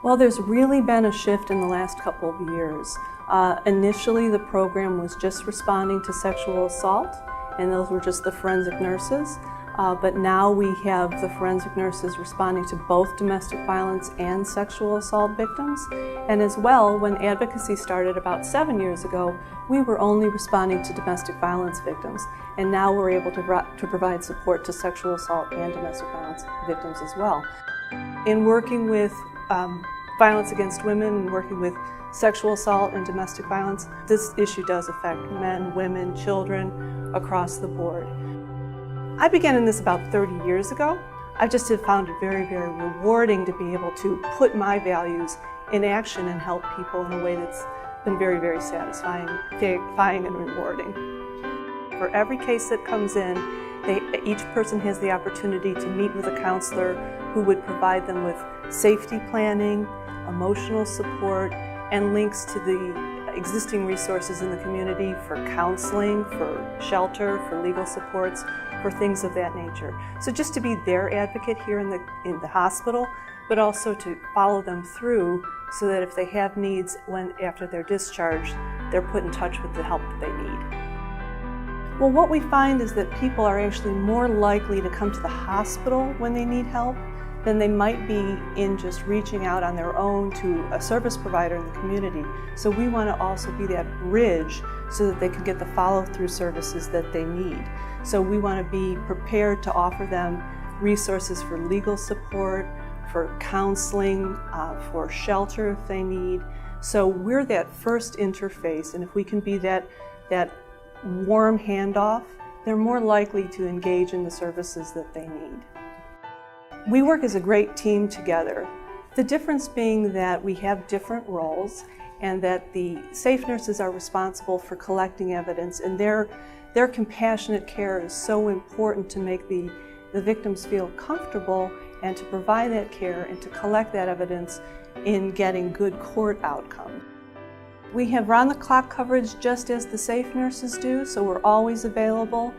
Well, there's really been a shift in the last couple of years. Initially, the program was just responding to sexual assault, and those were just the forensic nurses. But now we have the forensic nurses responding to both domestic violence and sexual assault victims. And as well, when advocacy started about 7 years ago, we were only responding to domestic violence victims. And now we're able to provide support to sexual assault and domestic violence victims as well. In working with violence against women and working with sexual assault and domestic violence, this issue does affect men, women, children across the board. I began in this about 30 years ago. I just have found it very, very rewarding to be able to put my values in action and help people in a way that's been very, very satisfying and rewarding. For every case that comes in, each person has the opportunity to meet with a counselor who would provide them with safety planning, emotional support, and links to the existing resources in the community for counseling, for shelter, for legal supports, for things of that nature. So just to be their advocate here in the hospital, but also to follow them through so that if they have needs after they're discharged, they're put in touch with the help that they need. Well, what we find is that people are actually more likely to come to the hospital when they need help than they might be in just reaching out on their own to a service provider in the community. So we want to also be that bridge so that they can get the follow-through services that they need. So we want to be prepared to offer them resources for legal support, for counseling, for shelter if they need. So we're that first interface, and if we can be that warm handoff, they're more likely to engage in the services that they need. We work as a great team together. The difference being that we have different roles and that the safe nurses are responsible for collecting evidence, and their compassionate care is so important to make the victims feel comfortable and to provide that care and to collect that evidence in getting good court outcomes. We have round-the-clock coverage just as the safe nurses do, so we're always available.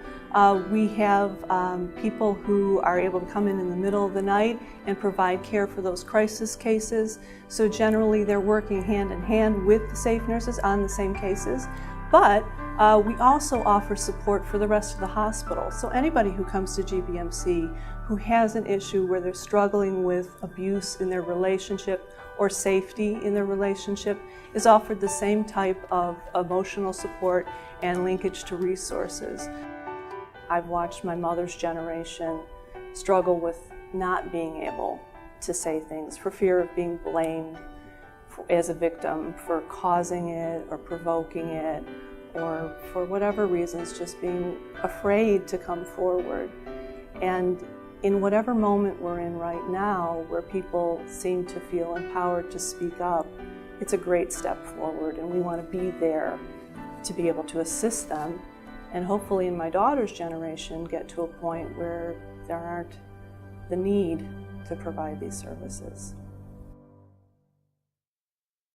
We have people who are able to come in the middle of the night and provide care for those crisis cases. So generally they're working hand in hand with the safe nurses on the same cases. But we also offer support for the rest of the hospital. So anybody who comes to GBMC who has an issue where they're struggling with abuse in their relationship or safety in their relationship is offered the same type of emotional support and linkage to resources. I've watched my mother's generation struggle with not being able to say things for fear of being blamed as a victim for causing it or provoking it, or for whatever reasons just being afraid to come forward. And in whatever moment we're in right now, where people seem to feel empowered to speak up, it's a great step forward, and we want to be there to be able to assist them, and hopefully in my daughter's generation get to a point where there aren't the need to provide these services.